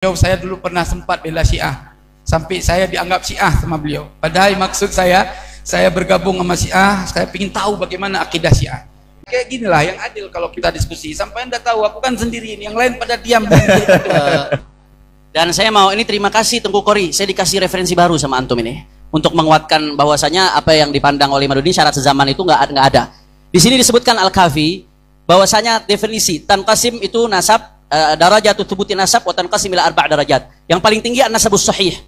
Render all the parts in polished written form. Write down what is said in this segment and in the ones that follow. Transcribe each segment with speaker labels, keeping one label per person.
Speaker 1: Saya dulu pernah sempat bela Syiah, sampai saya dianggap Syiah sama beliau. Padahal maksud saya bergabung sama Syiah, saya ingin tahu bagaimana akidah Syiah. Kayak ginilah yang adil kalau kita diskusi. Sampai Anda tahu, aku kan sendiri ini, yang lain pada diam.
Speaker 2: Dan saya mau ini terima kasih Tengku Kori, saya dikasih referensi baru sama antum ini untuk menguatkan bahwasanya apa yang dipandang oleh Imaduddin syarat sezaman itu nggak ada. Di sini disebutkan Al-Kafi bahwasanya definisi tanqasim itu nasab darajatu thubuti nasab wa tanqasim ila arba' darajat. Yang paling tinggi an-nasabus sahih.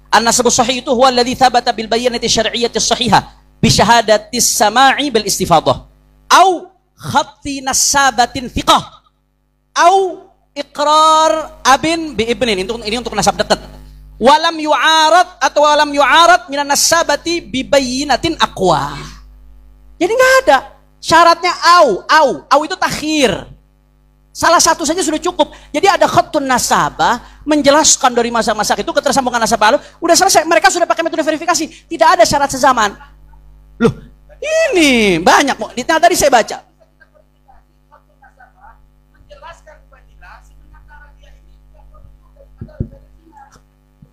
Speaker 2: An-nasabus sahih itu huwa alladhi thabata bil bayyinati syar'iyyati sahihah bi syahadatis sama'i bil istifadah au khatti nasabatin thiqah au iqrar abin bi ibnin. Ini untuk nasab dekat. Walam yu'arad atau walam yu'arad minan nasabati bi bayyinatin aqwa. Jadi enggak ada syaratnya au itu takhir. Salah satu saja sudah cukup. Jadi ada khattun nasabah menjelaskan dari masa-masa itu ketersambungan nasabah. Udah selesai. Mereka sudah pakai metode verifikasi. Tidak ada syarat sezaman. Loh, ini banyak. Tadi saya baca.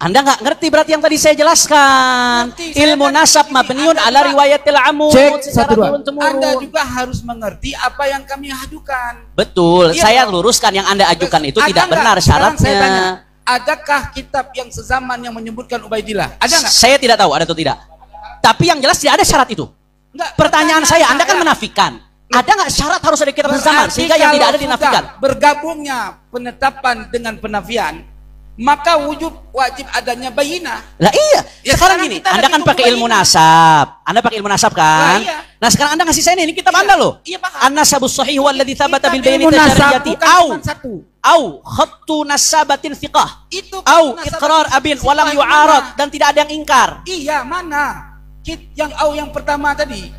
Speaker 2: Anda nggak ngerti berarti yang tadi saya jelaskan. Ilmu nasab mabniun ala riwayatil amud.
Speaker 1: Anda juga harus mengerti apa yang kami ajukan.
Speaker 2: Betul, iya, saya luruskan yang Anda ajukan itu tidak benar syaratnya. Saya tanya,
Speaker 1: adakah kitab yang sezaman yang menyebutkan Ubaidillah? Ada nggak?
Speaker 2: Saya tidak tahu ada atau tidak. Tapi yang jelas tidak ada syarat itu. Enggak, pertanyaan saya, Anda kan menafikan. Ada nggak syarat harus ada kitab sezaman sehingga yang tidak ada dinafikan?
Speaker 1: Bergabungnya penetapan dengan penafian, maka wajib adanya bayinah.
Speaker 2: Lah iya. Ya, sekarang gini, Anda kan pakai ilmu nasab. Anda pakai ilmu nasab kan? Nah, iya. Nah, sekarang Anda ngasih saya ini kitab Anda loh. Iya, An-nasabus sahih wal ladzi tsabata bil bayyinati syar'iyyati au khattu nasabatin thiqah. Au iqrar abin walam yu'arad dan tidak ada yang ingkar.
Speaker 1: Iya, mana? Yang yang pertama tadi.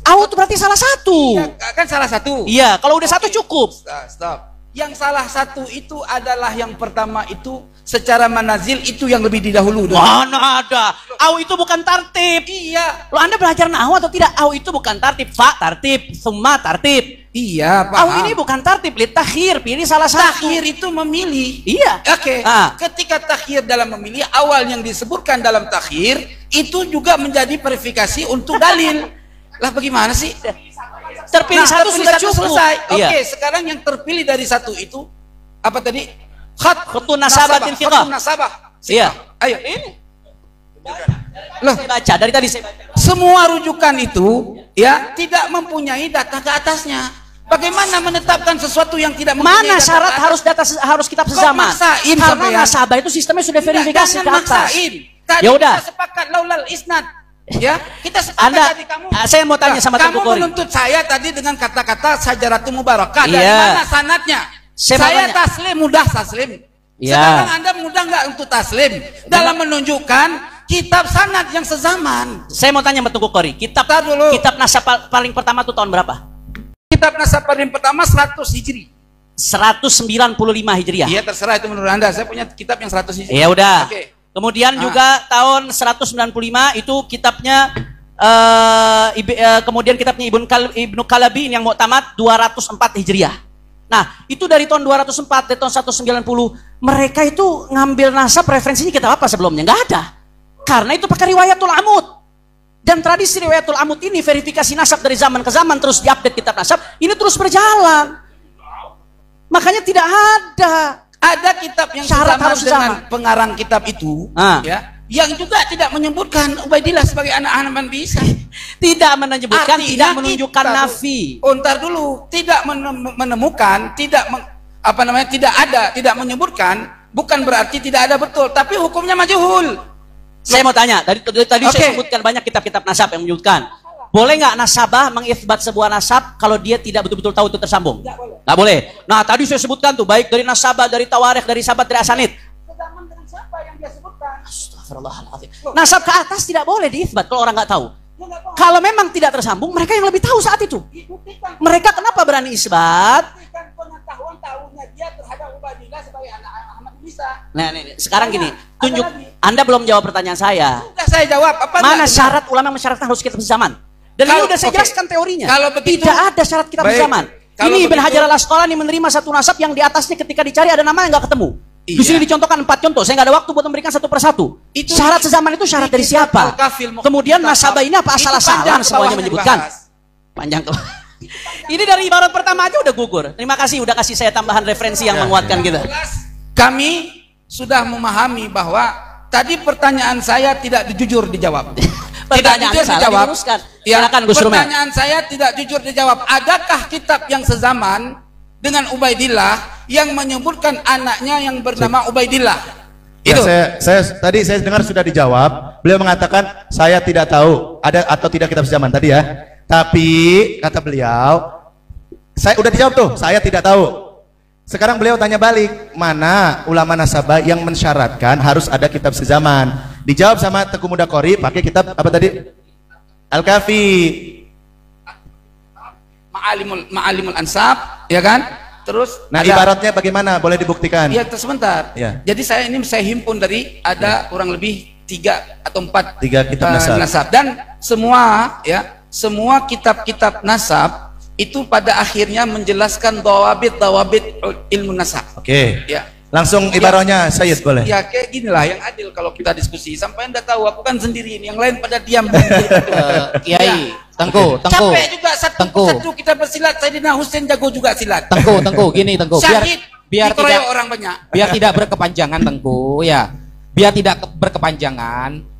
Speaker 2: Au itu berarti salah satu.
Speaker 1: Iya, kan salah satu.
Speaker 2: Iya, kalau udah satu cukup.
Speaker 1: Stop. Yang salah satu itu adalah yang pertama itu secara manazil itu yang lebih didahulu.
Speaker 2: Mana ada? Au itu bukan tartib.
Speaker 1: Iya.
Speaker 2: Lo Anda belajar nahwu atau tidak? Au itu bukan tartib. Fa tartib, summa tartib.
Speaker 1: Iya, paham.
Speaker 2: Au ini bukan tartib, li takhir, pilih salah satu.
Speaker 1: Takhir itu memilih.
Speaker 2: Iya.
Speaker 1: Oke. Ketika takhir dalam memilih, awal yang disebutkan dalam takhir itu juga menjadi verifikasi untuk dalil. Lah bagaimana sih? Terpilih satu sudah cukup. Selesai. Oke, sekarang yang terpilih dari satu itu apa tadi?
Speaker 2: Khattun nasabatin thiqah.
Speaker 1: Nasabah.
Speaker 2: Iya.
Speaker 1: Ayo ini.
Speaker 2: Loh, saya baca dari tadi saya baca.
Speaker 1: Semua rujukan itu ya tidak mempunyai data ke atasnya. Bagaimana menetapkan sesuatu yang tidak mempunyai
Speaker 2: mana syarat harus kitab sezaman? Karena nasabah itu sistemnya sudah verifikasi ke atas. Ya udah.
Speaker 1: Kita sepakat laulal isnad. Ya, kita sepakat tadi kamu.
Speaker 2: Saya mau tanya sama
Speaker 1: kamu menuntut saya tadi dengan kata-kata Sajaratun Mubarakah. Dari mana sanadnya? Saya taslim, mudah taslim. Sekarang Anda mudah nggak untuk taslim dalam menunjukkan kitab sanad yang sezaman?
Speaker 2: Saya mau tanya Mbak Tengku Kori, kitab nasab paling pertama itu tahun berapa?
Speaker 1: Kitab nasab paling pertama 100 Hijri.
Speaker 2: 195 Hijriah.
Speaker 1: Iya, terserah itu menurut Anda. Saya punya kitab yang 100 Hijri.
Speaker 2: Ya udah. Oke. Kemudian juga tahun 195 itu kitabnya kemudian kitabnya Ibnu Kalabi yang Mu'tamad 204 Hijriah. Nah, itu dari tahun 204 dari tahun 190 mereka itu ngambil nasab referensinya kitab apa sebelumnya? Enggak ada. Karena itu pakai riwayatul amud. Dan tradisi riwayatul amud ini verifikasi nasab dari zaman ke zaman terus diupdate kitab nasab, ini terus berjalan. Makanya tidak ada kitab yang syarat harus dengan pengarang kitab itu, ya, yang juga tidak menyebutkan Ubaidillah sebagai anak Nabi Isa. Tidak menyebutkan, tidak menunjukkan nafi.
Speaker 1: Ntar dulu, tidak menemukan, tidak tidak menyebutkan, bukan berarti tidak ada betul, tapi hukumnya majhul.
Speaker 2: Saya mau tanya, tadi saya sebutkan banyak kitab-kitab nasab yang menyebutkan. Boleh nggak nasabah mengithbat sebuah nasab kalau dia tidak betul-betul tahu itu tersambung? Nggak boleh. Nah, tadi saya sebutkan tuh, baik dari nasabah, dari tawarikh, dari sahabat, dari asanid.
Speaker 1: Sezaman dengan siapa yang dia sebutkan?
Speaker 2: Astagfirullahaladzim. Nasab ke atas tidak boleh diithbat kalau orang nggak tahu. Kalau memang tidak tersambung, mereka yang lebih tahu saat itu. Mereka kenapa berani isbat?
Speaker 1: Pengetahuan tahunya dia terhadap Ubaidillah sebagai anak Ahmad bisa.
Speaker 2: Nah, sekarang gini, tunjuk. Anda belum jawab pertanyaan saya.
Speaker 1: Sudah saya jawab.
Speaker 2: Mana syarat ulama mensyaratkan harus kitab sezaman? Dan ini udah saya jelaskan teorinya.
Speaker 1: Kalau begitu,
Speaker 2: tidak ada syarat kitab sezaman. Ini Ibn Hajar al-Asqalani menerima satu nasab yang di atasnya ketika dicari ada nama yang nggak ketemu. Di sini dicontohkan 4 contoh. Saya nggak ada waktu buat memberikan satu persatu. Syarat sezaman itu syarat dari siapa? Kemudian nasabah ini apa asal-asalan semuanya menyebutkan? Panjang tuh. Ini dari ibarat pertama aja udah gugur. Terima kasih udah kasih saya tambahan referensi yang menguatkan kita.
Speaker 1: Kami sudah memahami bahwa tadi pertanyaan saya tidak jujur dijawab.
Speaker 2: Pertanyaan
Speaker 1: tidak jujur dijawab.
Speaker 2: Silakan Gus Rumel.
Speaker 1: Pertanyaan saya tidak jujur dijawab. Adakah kitab yang sezaman dengan Ubaidillah yang menyebutkan anaknya yang bernama Ubaidillah?
Speaker 3: Ya,
Speaker 1: Itu.
Speaker 3: Tadi saya dengar sudah dijawab. Beliau mengatakan saya tidak tahu ada atau tidak kitab sezaman tadi ya. Tapi kata beliau, saya udah dijawab tuh, saya tidak tahu. Sekarang beliau tanya balik, mana ulama nasabah yang mensyaratkan harus ada kitab sezaman? Dijawab sama Tengku Muda Qori pakai kitab apa tadi? Al-Kafi.
Speaker 1: Ma'alimul Ansab, ya kan? Terus
Speaker 3: nah ibaratnya bagaimana? Boleh dibuktikan?
Speaker 1: Ya, sebentar.
Speaker 3: Ya.
Speaker 1: Jadi saya himpun dari ada kurang lebih 3 atau 4
Speaker 3: kitab nasab.
Speaker 1: Dan semua kitab-kitab nasab itu pada akhirnya menjelaskan dawabit ilmu nasab.
Speaker 3: Oke.
Speaker 1: Ya.
Speaker 3: Langsung ibarahnya Sayyid boleh.
Speaker 1: Ya kayak ginilah yang adil kalau kita diskusi. Sampai Anda tahu aku kan sendirian, yang lain pada diam.
Speaker 2: Kiai, Tengku.
Speaker 1: Capek juga satu kita bersilat. Sayyidina Husain jago juga silat.
Speaker 2: Tengku, gini Tengku. Biar tidak
Speaker 1: orang banyak.
Speaker 2: Biar tidak berkepanjangan Tengku, ya. Biar tidak berkepanjangan.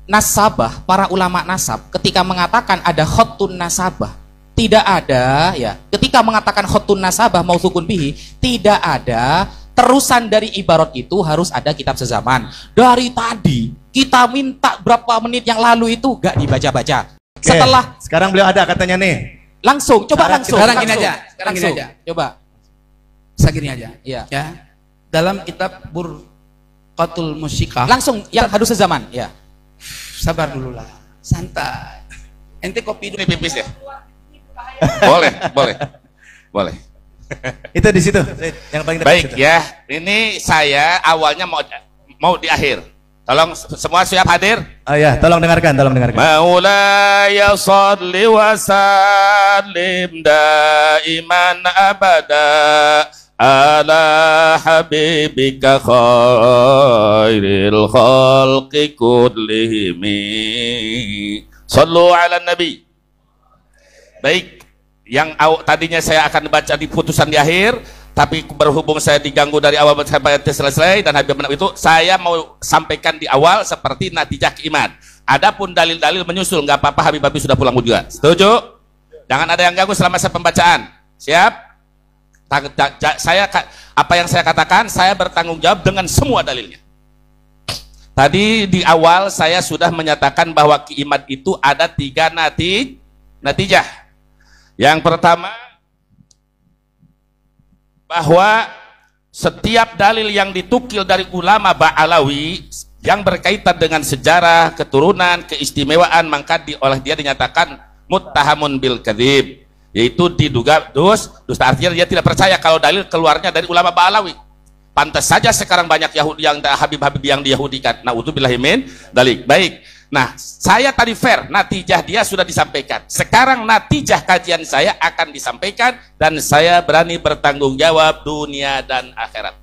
Speaker 2: Nasabah, para ulama nasab ketika mengatakan ada khotun nasabah, tidak ada ya. Ketika mengatakan khotun nasabah mausukun bihi, tidak ada terusan dari ibarat itu harus ada kitab sezaman. Dari tadi kita minta berapa menit yang lalu itu gak dibaca-baca. Setelah
Speaker 3: sekarang beliau ada katanya nih.
Speaker 2: Langsung, coba langsung.
Speaker 1: Sekarang gini aja.
Speaker 2: Coba.
Speaker 1: Segini aja.
Speaker 2: Iya.
Speaker 1: Ya. Dalam kitab Burqatul Musyikah.
Speaker 2: Langsung yang harus sezaman, ya.
Speaker 1: Sabar dulu lah, santai. Ente kopi dulu.
Speaker 4: Ini pipis ya? Boleh.
Speaker 3: Itu di situ yang paling dekat.
Speaker 4: Baik
Speaker 3: situ.
Speaker 4: ya, ini saya awalnya mau di akhir. Tolong semua siap hadir?
Speaker 3: Oh ya, tolong dengarkan.
Speaker 4: Maulaya shalli wa sallim daiman abada ala habibika khairil khalqi kullihim. Sallu ala nabi. Baik, yang tadinya saya akan baca di putusan di akhir, tapi berhubung saya diganggu dari awal sampai selesai dan Habib itu, saya mau sampaikan di awal seperti natijah iman. Adapun dalil-dalil menyusul, nggak apa-apa, Habib sudah pulang juga. Setuju? Jangan ada yang ganggu selama saya pembacaan. Siap? Apa yang saya katakan, saya bertanggung jawab dengan semua dalilnya. Tadi di awal saya sudah menyatakan bahwa kiimat itu ada 3 natijah. Yang pertama, bahwa setiap dalil yang ditukil dari ulama Ba'alawi yang berkaitan dengan sejarah, keturunan, keistimewaan, maka oleh dia dinyatakan muttahamun bil kadzib, yaitu diduga dusta, artinya dia tidak percaya kalau dalil keluarnya dari ulama Ba'alawi. Pantas saja sekarang banyak Yahudi yang Habib-habib yang diyahudikan. Na'udzubillahi min dzalik. Baik. Nah, saya tadi fair, natijah dia sudah disampaikan. Sekarang natijah kajian saya akan disampaikan dan saya berani bertanggung jawab dunia dan akhirat.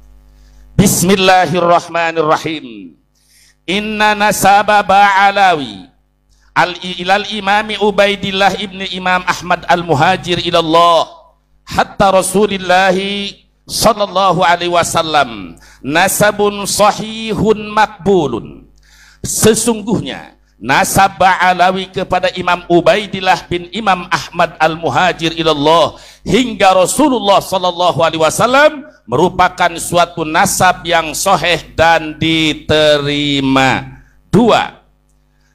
Speaker 4: Bismillahirrahmanirrahim. Inna nasaba Ba'alawi ilal imami Ubaidillah ibni Imam Ahmad al-Muhajir ilallah hatta Rasulillahi sallallahu alaihi wasallam nasabun sahihun makbulun. Sesungguhnya nasab Ba'alawi kepada Imam Ubaidillah bin Imam Ahmad al-Muhajir ilallah hingga Rasulullah sallallahu alaihi wasallam merupakan suatu nasab yang sahih dan diterima. 2.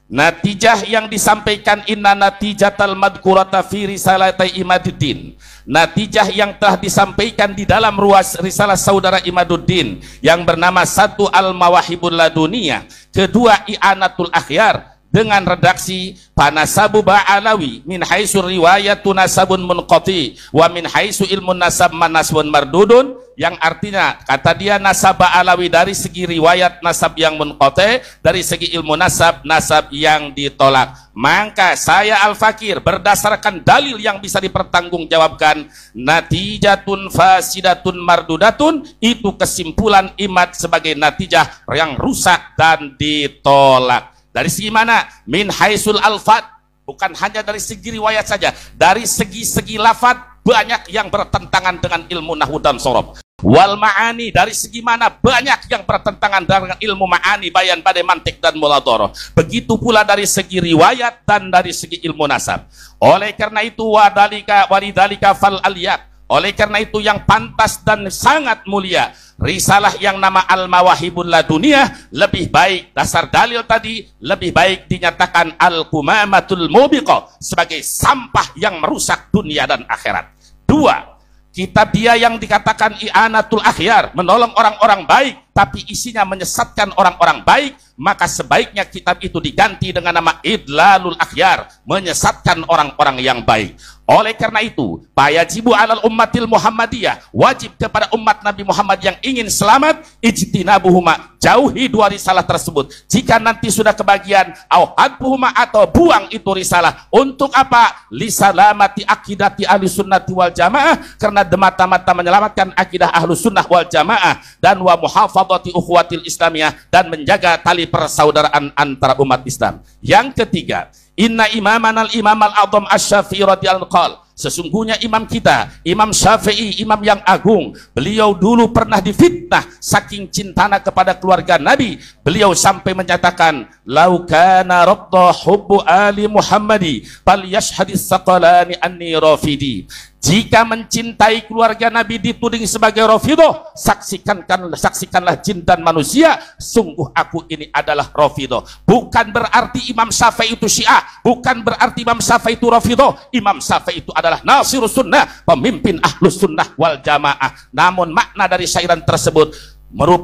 Speaker 4: Natijah yang disampaikan inna natijatal madkurata fi risalatai Imaduddin. Natijah yang telah disampaikan di dalam ruas risalah saudara Imaduddin yang bernama 1 Al-Mawahibul Laduniyah, 2 I'anatul Akhyar dengan redaksi panasabu Ba'alawi min haitsu riwayatun nasabun munqati wa min haitsu ilmun nasab manasbun mardudun yang artinya kata dia nasab Alawi dari segi riwayat nasab yang munqati, dari segi ilmu nasab yang ditolak. Maka saya Al-Fakir berdasarkan dalil yang bisa dipertanggungjawabkan, natijatun fasidatun mardudatun, itu kesimpulan imat sebagai natijah yang rusak dan ditolak. Dari segi mana? Min haisul alfat, bukan hanya dari segi riwayat saja, dari segi-segi lafad banyak yang bertentangan dengan ilmu nahwu dan sorob. Wal ma'ani, dari segi mana banyak yang bertentangan dengan ilmu ma'ani, bayan, badai, mantik, dan muladharah. Begitu pula dari segi riwayat dan dari segi ilmu nasab. Oleh karena itu walidhalika fal aliyat, oleh karena itu yang pantas dan sangat mulia, risalah yang nama Al-Mawahibul Laduniyah lebih baik, dasar dalil tadi lebih baik dinyatakan Al-Qumamatul Mubiqah sebagai sampah yang merusak dunia dan akhirat. Dua, kitab dia yang dikatakan I'anatul Akhyar, menolong orang-orang baik tapi isinya menyesatkan orang-orang baik, maka sebaiknya kitab itu diganti dengan nama Idlalul Akhyar, menyesatkan orang-orang yang baik. Oleh karena itu, fayajibu alal ummatil Muhammadiyah, wajib kepada umat Nabi Muhammad yang ingin selamat, ijtinabuhuma, jauhi dua risalah tersebut. Jika nanti sudah kebagian, au hadbuhuma, atau buang itu risalah. Untuk apa? Lisalamati akidati ahli sunnati wal jamaah, karena demata-mata menyelamatkan akidah ahlu sunnah wal jamaah, dan wa muhafadhati ukhuwatil islamiyah, dan menjaga tali persaudaraan antara umat Islam. Yang ketiga, inna imamanal imam al-azam asy-Syafi'i radhiyallahu anhu, sesungguhnya imam kita, Imam Syafi'i, imam yang agung, beliau dulu pernah difitnah saking cintana kepada keluarga Nabi. Beliau sampai menyatakan, lau kana rabda hubbu ali Muhammadi fal yashhadis saqalani anni rafidi. Jika mencintai keluarga Nabi dituding sebagai Rafidah, saksikanlah jin dan manusia, sungguh aku ini adalah Rafidah. Bukan berarti Imam Syafi'i itu Syiah, bukan berarti Imam Syafi'i itu Rafidah. Imam Syafi'i itu adalah Nasirus Sunnah, pemimpin Ahlus Sunnah wal Jamaah. Namun makna dari syairan tersebut,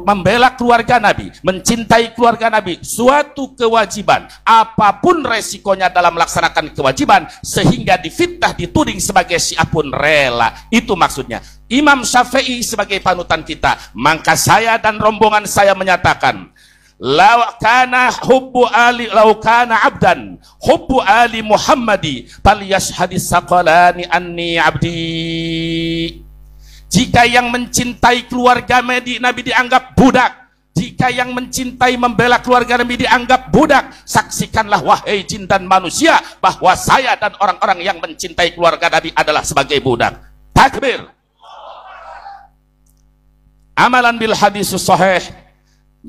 Speaker 4: membela keluarga Nabi, mencintai keluarga Nabi, suatu kewajiban, apapun resikonya dalam melaksanakan kewajiban, sehingga difitnah, dituding sebagai Syiah pun rela. Itu maksudnya. Imam Syafi'i sebagai panutan kita, maka saya dan rombongan saya menyatakan, lau kana abdan hubbu ali Muhammadi falyashhadis saqalani anni abdi. Jika yang mencintai keluarga Nabi dianggap budak, jika yang mencintai membela keluarga Nabi dianggap budak, saksikanlah wahai jin dan manusia bahwa saya dan orang-orang yang mencintai keluarga Nabi adalah sebagai budak. Takbir. Amalan bil hadis sahih,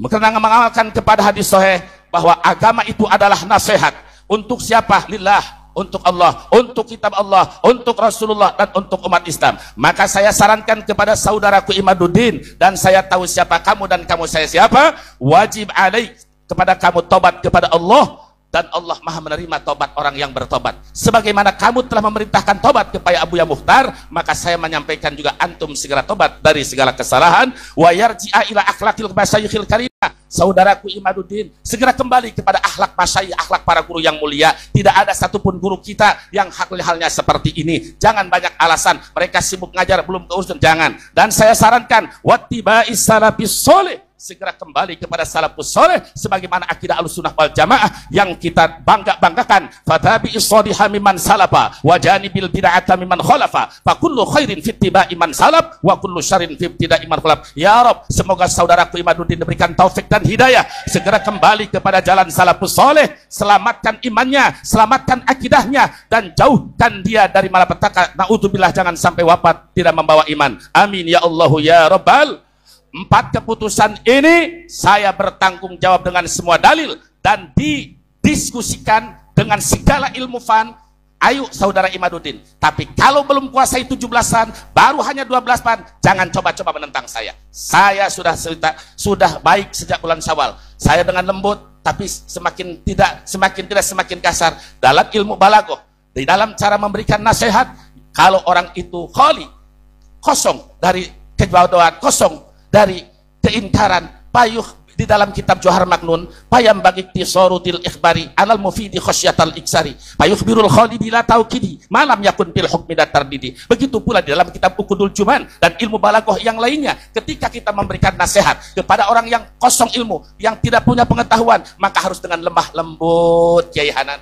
Speaker 4: karena mengamalkan kepada hadis sahih bahwa agama itu adalah nasihat. Untuk siapa? Lillah, untuk Allah, untuk kitab Allah, untuk Rasulullah, dan untuk umat Islam. Maka saya sarankan kepada saudaraku Imaduddin, dan saya tahu siapa kamu dan kamu saya siapa, wajib alaik kepada kamu tobat kepada Allah, dan Allah maha menerima tobat orang yang bertobat. Sebagaimana kamu telah memerintahkan tobat kepada Abu Ya Mukhtar, maka saya menyampaikan juga antum segera tobat dari segala kesalahan. Wa yarji'a ila akhlaqil masyayikhil karimah, saudaraku Imaduddin, segera kembali kepada akhlak masyayikh, akhlak para guru yang mulia. Tidak ada satupun guru kita yang halnya seperti ini. Jangan banyak alasan, mereka sibuk ngajar belum keurusan, jangan. Dan saya sarankan wattiba'is salafis sholih, segera kembali kepada salafus soleh sebagaimana akidah Ahlussunnah wal Jamaah yang kita banggakan. Fatabi'is shaliha mimman salafa wa janibil bid'ata mimman khalafa fa kullu khairin fi ittiba'i man salaf wa kullu syarrin fi ibtida'i man khalaf. Ya Rabb, semoga saudaraku Imaduddin diberikan taufik dan hidayah, segera kembali kepada jalan salafus soleh, selamatkan imannya, selamatkan akidahnya, dan jauhkan dia dari malapetaka. Na'udzubillah, jangan sampai wafat tidak membawa iman. Amin ya Allah ya Rabbal. 4 keputusan ini saya bertanggung jawab dengan semua dalil dan didiskusikan dengan segala ilmu fan. Ayo saudara Imaduddin, tapi kalau belum kuasai 17-an, baru hanya 12-an, jangan coba-coba menentang saya. Saya sudah baik sejak bulan Syawal. Saya dengan lembut, tapi semakin tidak kasar dalam ilmu balaghah, di dalam cara memberikan nasihat. Kalau orang itu khali, kosong dari kebodohan, kosong dari keingkaran, payuh di dalam kitab Johar Maknun, payam bagi tisorutil ikhbari alal mufidi khosyatal iksari payukhbirul khali bila taukidi malam yakun bil hukmi tardidi. Begitu pula di dalam kitab Ukudul Juman dan ilmu balaghah yang lainnya, ketika kita memberikan nasihat kepada orang yang kosong ilmu, yang tidak punya pengetahuan, maka harus dengan lemah lembut, Kiai Hanan.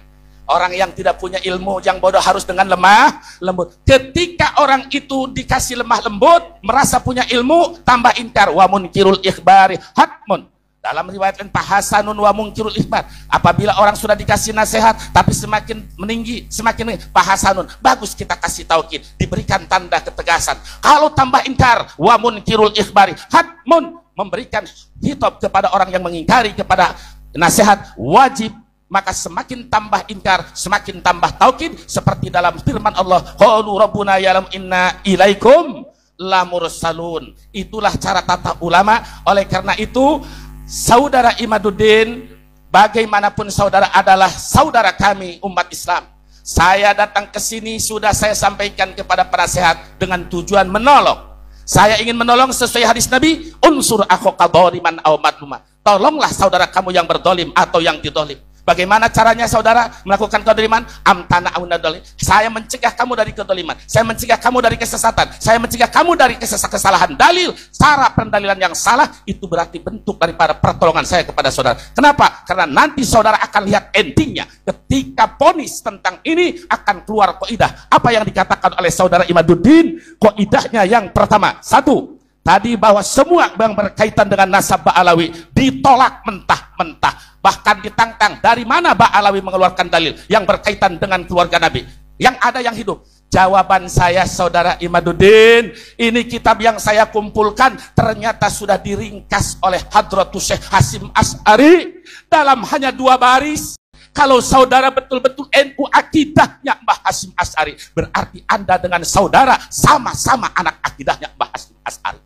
Speaker 4: Orang yang tidak punya ilmu, yang bodoh harus dengan lemah lembut. Ketika orang itu dikasih lemah lembut, merasa punya ilmu, tambah inkar. Wa munkirul ikhbari hatmun. Dalam riwayat lain, pahasanun wa munkirul ikhbar. Apabila orang sudah dikasih nasihat, tapi semakin meninggi, semakin pahasanun. Bagus kita kasih taukid, diberikan tanda ketegasan. Kalau tambah inkar, wa munkirul ikhbari hatmun. Memberikan hitop kepada orang yang mengingkari kepada nasihat, wajib. Maka semakin tambah inkar, semakin tambah taukid, seperti dalam firman Allah, qalu rabbuna ya'lam inna ilaikum lamursalun. Itulah cara tata ulama. Oleh karena itu, saudara Imaduddin, bagaimanapun saudara adalah saudara kami umat Islam. Saya datang ke sini sudah saya sampaikan kepada penasehat dengan tujuan menolong. Saya ingin menolong sesuai hadis Nabi, unsur akhaka dhaliman aw madluma. Tolonglah saudara kamu yang berdolim atau yang didolim. Bagaimana caranya saudara melakukan kedoliman? Amtana aunadoli. Saya mencegah kamu dari kedoliman. Saya mencegah kamu dari kesesatan. Saya mencegah kamu dari kesalahan dalil. Cara pendalilan yang salah itu berarti bentuk daripada pertolongan saya kepada saudara. Kenapa? Karena nanti saudara akan lihat endingnya. Ketika ponis tentang ini akan keluar kaidah. Apa yang dikatakan oleh saudara Imaduddin? Kaidahnya yang pertama, satu, tadi bahwa semua yang berkaitan dengan nasab Ba'alawi ditolak mentah-mentah. Bahkan ditantang, dari mana Ba'alawi mengeluarkan dalil yang berkaitan dengan keluarga Nabi? Yang ada yang hidup. Jawaban saya saudara Imaduddin, ini kitab yang saya kumpulkan ternyata sudah diringkas oleh Hadratus Syekh Hasyim Asy'ari dalam hanya 2 baris. Kalau saudara betul-betul NU akidahnya Mbah Hasyim Asy'ari, berarti Anda dengan saudara sama-sama anak akidahnya Mbah Hasyim Asy'ari.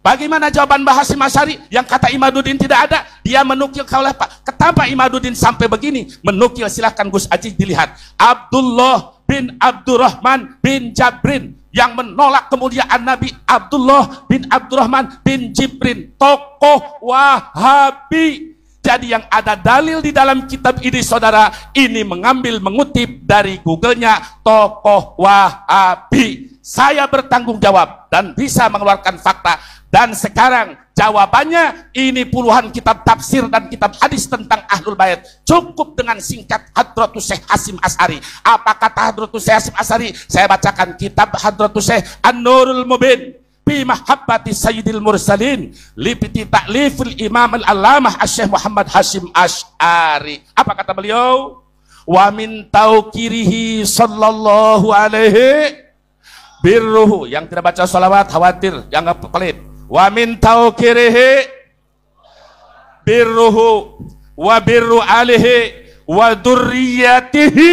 Speaker 4: Bagaimana jawaban Mbah Hasyim Asy'ari yang kata Imaduddin tidak ada? Dia menukil kaulah Pak. Kenapa Imaduddin sampai begini? Menukil, silahkan Gus Aji dilihat. Abdullah bin Abdurrahman bin Jabrin yang menolak kemuliaan Nabi. Abdullah bin Abdurrahman bin Jibrin, tokoh Wahabi. Jadi yang ada dalil di dalam kitab ini saudara, ini mengutip dari Google-nya, tokoh Wahabi. Saya bertanggung jawab dan bisa mengeluarkan fakta. Dan sekarang jawabannya, ini puluhan kitab tafsir dan kitab hadis tentang Ahlul Bait. Cukup dengan singkat Hadratus Syekh Hasyim Asy'ari. Apa kata Hadratus Syekh Hasyim Asy'ari? Saya bacakan kitab Hadratus Syekh An-Nurul Mubin fi mahabbati sayyidil mursalin lipiti ta'lifil imam al-allamah Syekh Muhammad Hasyim Asy'ari. Apa kata beliau? Wa min taukirihi sallallahu alaihi birruhu. Yang tidak baca salawat khawatir, yang nggak pelit. Wa min taukirihi birruhu wa birru alihi wa durriyatihi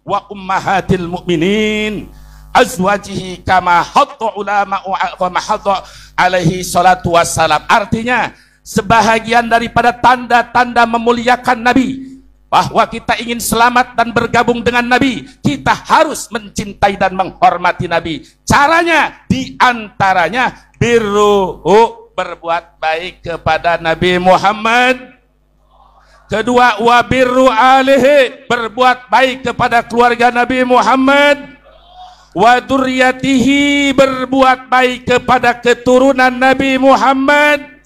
Speaker 4: wa ummahatil mu'minin azwajihi kama hatta ulama wa mahadha alaihi salatu wassalam. Artinya, sebahagian daripada tanda-tanda memuliakan Nabi, bahwa kita ingin selamat dan bergabung dengan Nabi, kita harus mencintai dan menghormati Nabi. Caranya diantaranya birruhu, berbuat baik kepada Nabi Muhammad. Kedua, wa birru alihi, berbuat baik kepada keluarga Nabi Muhammad. Wa durriyatihi, berbuat baik kepada keturunan Nabi Muhammad.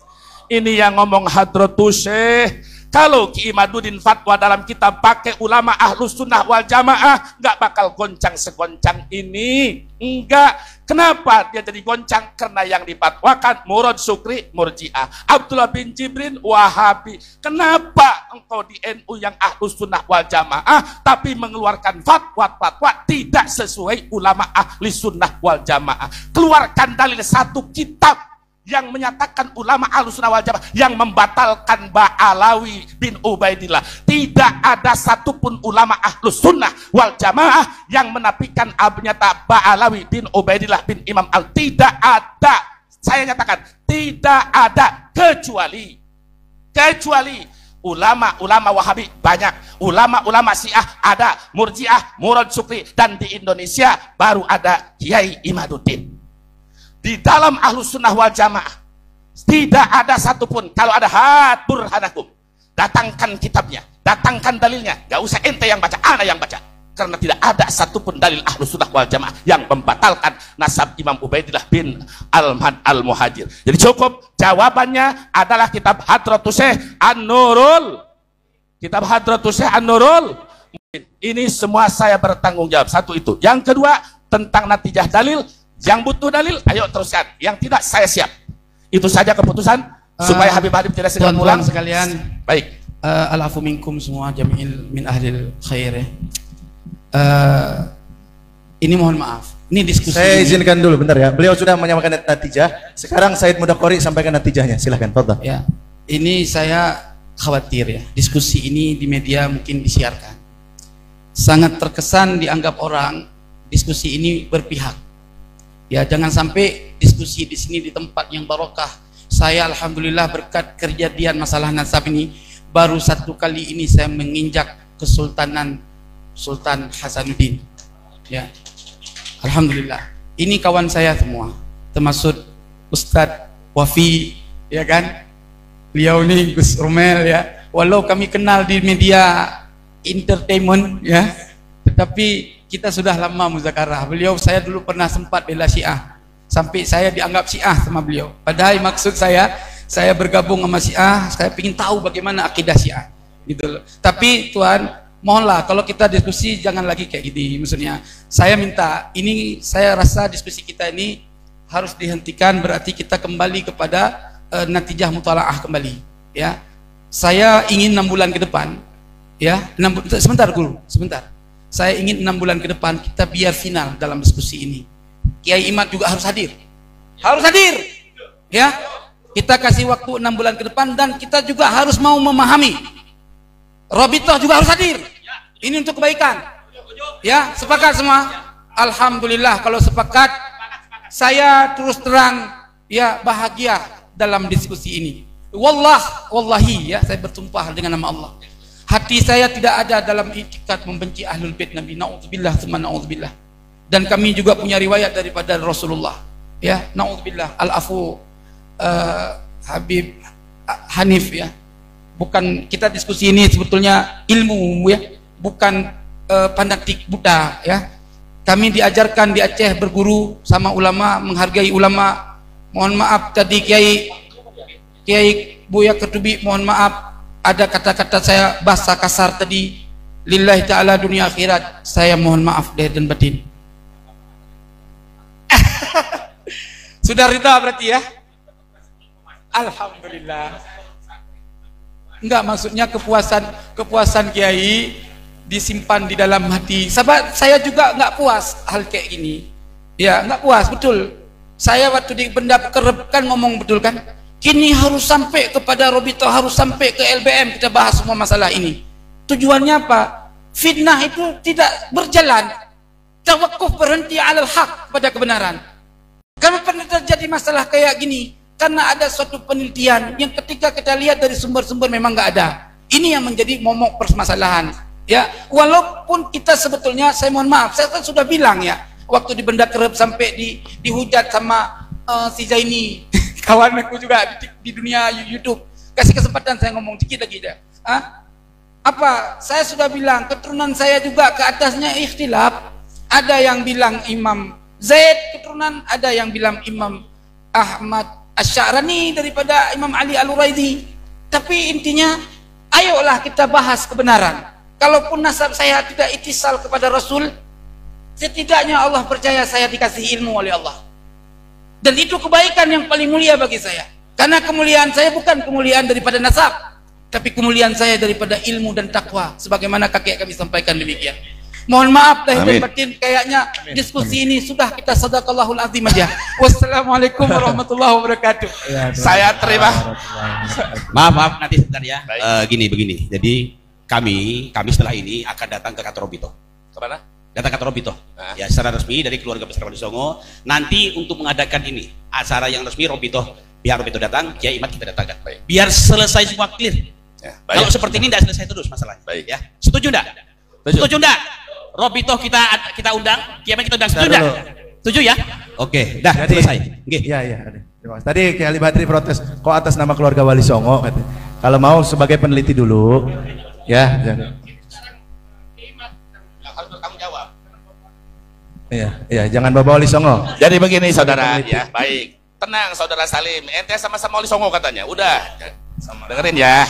Speaker 4: Ini yang ngomong Hadratus Syekh. Kalau Ki Imaduddin fatwa dalam kitab pakai ulama Ahlus Sunnah wal Jamaah, nggak bakal goncang segoncang ini. Enggak. Kenapa dia jadi goncang? Karena yang difatwakan Murad Sukri Murji'ah, Abdullah bin Jibrin Wahabi. Kenapa engkau di NU yang Ahlus Sunnah wal Jamaah tapi mengeluarkan fatwa-fatwa tidak sesuai ulama Ahli Sunnah wal Jamaah? Keluarkan dalil satu kitab yang menyatakan ulama Ahlus Sunnah wal Jamaah yang membatalkan Ba'alawi bin Ubaidillah. Tidak ada satupun ulama Ahlus Sunnah wal Jamaah yang menafikan nyata Ba'alawi bin Ubaidillah bin Imam Al. Tidak ada. Saya nyatakan tidak ada, kecuali ulama-ulama Wahabi banyak, ulama-ulama Syiah ada, Murji'ah, Murad Sukri, dan di Indonesia baru ada Kiai Imaduddin. Di dalam Ahlus Sunnah wal Jamaah, Tidak ada satupun. Kalau ada hat burhanakum, datangkan kitabnya, datangkan dalilnya. Gak usah ente yang baca, ana yang baca. Karena tidak ada satupun dalil Ahlus Sunnah wal Jamaah yang membatalkan nasab Imam Ubaidillah bin Al-Muhajir. Jadi cukup, jawabannya adalah kitab Hadratus Syekh An-Nurul. Kitab Hadratus Syekh An-Nurul. Ini semua saya bertanggung jawab. Satu itu. Yang kedua, tentang natijah dalil. Yang butuh dalil, ayo teruskan. Yang tidak, saya siap. Itu saja keputusan supaya Habib tidak segera pulang
Speaker 1: sekalian.
Speaker 4: Baik.
Speaker 1: Al-afu minkum semua jami'il min ahlil khair. Ini mohon maaf. Ini diskusi.
Speaker 3: Saya izinkan dulu bentar ya. Beliau sudah menyampaikan natijah. Sekarang Said Mudaqori sampaikan natijahnya. Silahkan, fadhal.
Speaker 1: Ya. Ini saya khawatir ya. Diskusi ini di media mungkin disiarkan. Sangat terkesan dianggap orang diskusi ini berpihak. Ya, jangan sampai diskusi di sini di tempat yang barokah. Saya alhamdulillah berkat kejadian masalah nasab ini baru satu kali ini saya menginjak kesultanan Sultan Hasanuddin. Ya. Alhamdulillah. Ini kawan saya semua, termasuk Ustadz Wafi, ya kan? Beliau ini Gus Romel ya. Walau kami kenal di media entertainment ya, tetapi kita sudah lama muzakarah. Beliau saya dulu pernah sempat bela Syiah. Sampai saya dianggap Syiah sama beliau. Padahal maksud saya bergabung sama Syiah, saya ingin tahu bagaimana akidah Syiah. Gitu loh. Tapi Tuhan, mohonlah kalau kita diskusi jangan lagi kayak gini. Maksudnya saya minta, ini saya rasa diskusi kita ini harus dihentikan, berarti kita kembali kepada natijah mutalaah kembali ya. Saya ingin 6 bulan ke depan ya, sebentar dulu, sebentar. Saya ingin 6 bulan ke depan kita biar final dalam diskusi ini. Kiai Imad juga harus hadir. Harus hadir. Ya. Kita kasih waktu 6 bulan ke depan dan kita juga harus mau memahami. Robitoh juga harus hadir. Ini untuk kebaikan. Ya, sepakat semua? Alhamdulillah kalau sepakat. Saya terus terang ya bahagia dalam diskusi ini. Wallahi ya, saya bersumpah dengan nama Allah. Hati saya tidak ada dalam itikad membenci Ahlul Bait Nabi. Na'udzubillah, tsumma na'udzubillah. Dan kami juga punya riwayat daripada Rasulullah. Ya, na'udzubillah. Al-afu Habib Hanif ya. Bukan kita diskusi ini sebetulnya ilmu ya, bukan fanatik Buddha ya. Kami diajarkan di Aceh berguru sama ulama, menghargai ulama. Mohon maaf tadi Kiai Buya Ketubi, mohon maaf ada kata-kata saya bahasa kasar tadi. Lillahi ta'ala dunia akhirat, saya mohon maaf lahir dan batin. Sudah rida berarti ya? Alhamdulillah. Enggak, maksudnya kepuasan Kiai disimpan di dalam hati. Sahabat, saya juga enggak puas hal kayak gini. Ya, enggak puas, betul. Saya waktu di benda kerep kan ngomong betul kan? Kini harus sampai kepada Robito, harus sampai ke LBM, kita bahas semua masalah ini. Tujuannya apa? Fitnah itu tidak berjalan. Tawakuf, berhenti alal haq, pada kebenaran. Kalau pernah terjadi masalah kayak gini, karena ada suatu penelitian yang ketika kita lihat dari sumber-sumber memang nggak ada. Ini yang menjadi momok permasalahan. Ya, walaupun kita sebetulnya, saya mohon maaf, saya kan sudah bilang ya, waktu di Benda Kerep sampai dihujat sama si Zaini, kawan aku juga di dunia YouTube. Kasih kesempatan saya ngomong dikit lagi dah. Apa? Saya sudah bilang keturunan saya juga ke atasnya ikhtilaf. Ada yang bilang Imam Zaid keturunan, ada yang bilang Imam Ahmad Asy-Sya'rani daripada Imam Ali Al-Uraidi. Tapi intinya, ayolah kita bahas kebenaran. Kalaupun nasab saya tidak ittisal kepada Rasul, setidaknya Allah percaya saya dikasih ilmu oleh Allah. Dan itu kebaikan yang paling mulia bagi saya. Karena kemuliaan saya bukan kemuliaan daripada nasab, tapi kemuliaan saya daripada ilmu dan takwa. Sebagaimana kakek kami sampaikan demikian. Mohon maaf lahir dan batin, kayaknya diskusi ini sudah kita sadaqallahul azim aja. Wassalamualaikum warahmatullahi wabarakatuh.
Speaker 4: Saya terima.
Speaker 5: Maaf nanti sebentar ya. Begini. Jadi kami setelah ini akan datang ke kantor Robito.
Speaker 4: Kemana?
Speaker 5: Datang ke kantor Robito. Ya, secara resmi dari keluarga besar Wali Songo. Nanti untuk mengadakan ini acara yang resmi Robito, biar Robito datang, Kiai Imad kita datangkan. Baik. Biar selesai semua clear. Ya, kalau seperti ini tidak selesai terus masalahnya. Baik. Ya. Setuju enggak? Setuju enggak? Robito kita undang, Kiai Imad kita undang. Setuju enggak? Setuju ya? Oke, dah selesai. Nggih.
Speaker 3: Iya. Terima kasih. Tadi Kiai Ali Badri protes, kok atas nama keluarga Wali Songo? Katanya. Kalau mau sebagai peneliti dulu, ya.
Speaker 4: Harus bertanggung jawab.
Speaker 3: Iya, jangan bawa Wali Songo.
Speaker 4: Jadi begini saudara, ya baik, tenang saudara Salim, ente sama-sama Wali Songo katanya, udah, dengerin ya,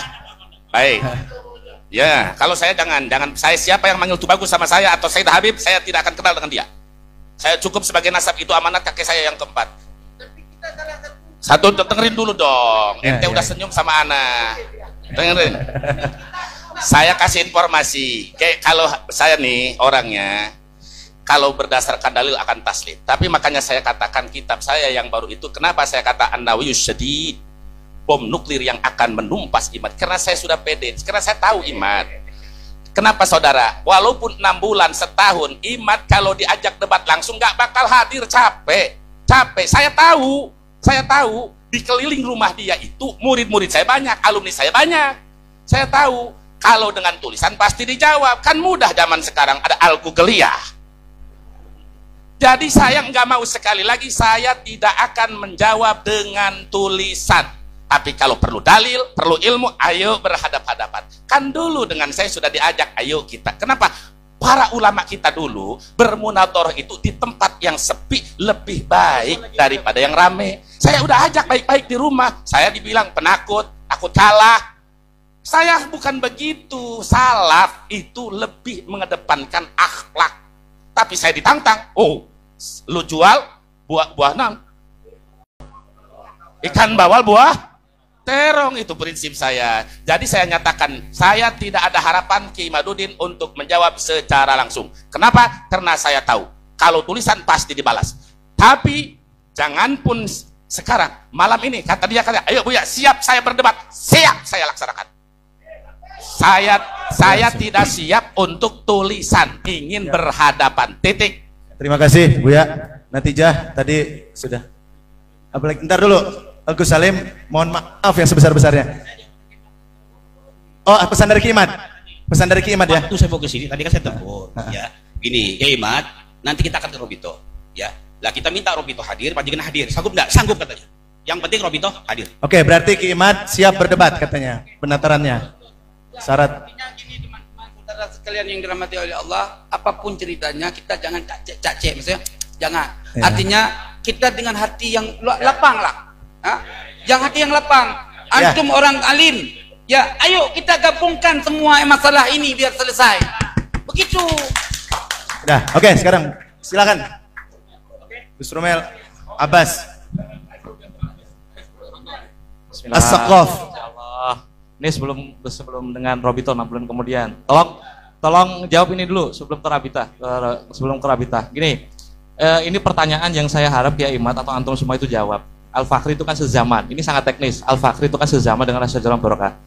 Speaker 4: baik. Ya, kalau saya jangan saya siapa yang manggil Tubagus sama saya atau Said Habib, saya tidak akan kenal dengan dia. Saya cukup sebagai nasab, itu amanat kakek saya yang keempat. Satu, dengerin dulu dong. Ente udah senyum sama Ana. Dengerin. Saya kasih informasi. Kayak kalau saya nih orangnya, kalau berdasarkan dalil akan taslim. Tapi makanya saya katakan kitab saya yang baru itu, kenapa saya kata An-Nawiyus Syadid, bom nuklir yang akan menumpas imat, karena saya sudah pede, karena saya tahu imat. Kenapa saudara? Walaupun 6 bulan, setahun, imat kalau diajak debat langsung nggak bakal hadir, capek. Saya tahu di keliling rumah dia itu murid-murid saya banyak, alumni saya banyak. Saya tahu kalau dengan tulisan pasti dijawab, kan mudah zaman sekarang ada Al-Googliyah. Jadi saya nggak mau, sekali lagi saya tidak akan menjawab dengan tulisan. Tapi kalau perlu dalil, perlu ilmu, ayo berhadap-hadapan. Kan dulu dengan saya sudah diajak, ayo kita. Kenapa? Para ulama kita dulu bermunadharah itu di tempat yang sepi lebih baik daripada yang rame. Saya udah ajak baik-baik di rumah. Saya dibilang penakut, takut kalah. Saya bukan begitu. Salaf itu lebih mengedepankan akhlak. Tapi saya ditantang. Oh, lu jual buah nang. Ikan bawal buah terong, itu prinsip saya. Jadi saya nyatakan, saya tidak ada harapan Ki Imaduddin untuk menjawab secara langsung. Kenapa? Karena saya tahu kalau tulisan pasti dibalas. Tapi jangan pun sekarang, malam ini kata dia, ayo Buya, siap saya berdebat, siap saya laksanakan. Saya tidak siap untuk tulisan, ingin berhadapan, titik.
Speaker 3: Terima kasih Buya. Natijah tadi sudah. Apalagi ntar dulu. Gus Salim, mohon maaf yang sebesar-besarnya. Oh, pesan dari Ki Imad. Pesan dari Ki Imad ya.
Speaker 5: Waktu saya mau ke sini, tadi kan saya telepon. Ya, gini, Ki Imad, nanti kita akan ke Robito. Ya, lah kita minta Robito hadir, Panjenengan hadir. Sanggup nggak? Sanggup katanya. Yang penting Robito hadir.
Speaker 3: Oke, berarti Ki Imad siap berdebat katanya. Penatarannya. Syarat.
Speaker 1: Gini teman-teman, saudara sekalian yang dirahmati oleh Allah, apapun ceritanya kita jangan cacek, maksudnya jangan. Ya. Artinya kita dengan hati yang lapang lah. Yang hati yang lapang, antum orang alim, ya ayo kita gabungkan semua masalah ini biar selesai. Begitu.
Speaker 3: Udah, oke, sekarang silakan. Gus Romel Abbas. As-Saqaf.
Speaker 6: Ini sebelum dengan Robito 6 bulan kemudian. Tolong jawab ini dulu sebelum ke Rabita. Gini, ini pertanyaan yang saya harap ya Imad atau antum semua itu jawab. Al-Fakhri itu kan sezaman, ini sangat teknis. Al-Fakhri itu kan sezaman dengan Asy-Syajarah Barokah.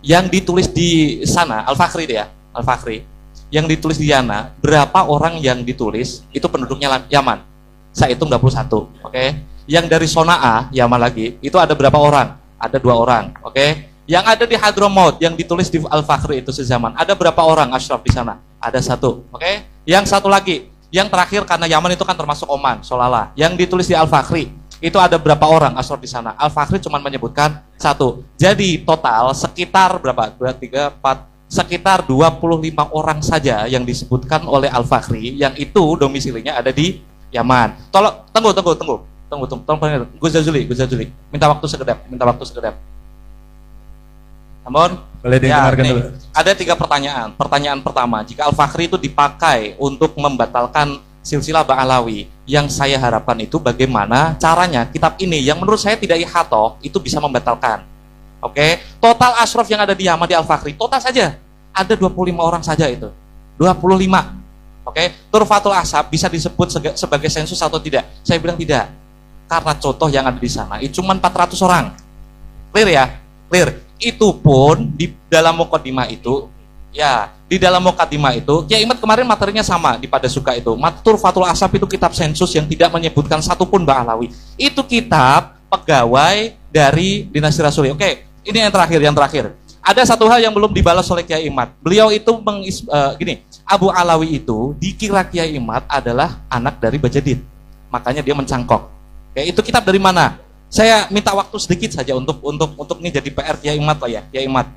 Speaker 6: Yang ditulis di sana, Al-Fakhri itu ya, Al-Fakhri. Yang ditulis di Yana, berapa orang yang ditulis, itu penduduknya Yaman. Saya hitung 21, oke. Yang dari Sona'a, Yaman lagi, itu ada berapa orang? Ada 2 orang, oke. Yang ada di Hadramaut, yang ditulis di Al-Fakhri itu sezaman, ada berapa orang Ashraf di sana? Ada 1, oke. Yang satu lagi, yang terakhir karena Yaman itu kan termasuk Oman, Solala. Yang ditulis di Al-Fakhri, itu ada berapa orang Ashraf di sana? Al-Fakhri cuma menyebutkan 1. Jadi total sekitar berapa? 2, 3, 4, sekitar 25 orang saja yang disebutkan oleh Al-Fakhri yang itu domisilinya ada di Yaman. Tunggu. Gus Jazuli. Minta waktu sekedap. Namun,
Speaker 3: boleh didengarkan dulu.
Speaker 6: Ada 3 pertanyaan. Pertanyaan pertama, jika Al-Fakhri itu dipakai untuk membatalkan silsilah Ba'alawi, yang saya harapkan itu bagaimana caranya kitab ini yang menurut saya tidak ihatoh itu bisa membatalkan. Oke, total Ashraf yang ada di Yaman di Al-Fakhri total saja ada 25 orang saja itu. 25. Oke, Turfatul Ashab bisa disebut sebagai sensus atau tidak? Saya bilang tidak. Karena contoh yang ada di sana itu cuma 400 orang. Clear ya? Clear. Itu pun di dalam mukadimah itu ya, di dalam mukadimah itu, Kiai Imad kemarin materinya sama di pada suka itu. Turfatul Ashab itu kitab sensus yang tidak menyebutkan satupun Ba'alawi. Itu kitab pegawai dari dinasti Rasuli. Oke, ini yang terakhir. Ada satu hal yang belum dibalas oleh Kiai Imad. Beliau itu gini, Abu Alawi itu dikira Kiai Imad adalah anak dari Bajadid. Makanya dia mencangkok. Oke, itu kitab dari mana? Saya minta waktu sedikit saja untuk ini jadi PR Kiai Imat lah ya, Kiai Imat.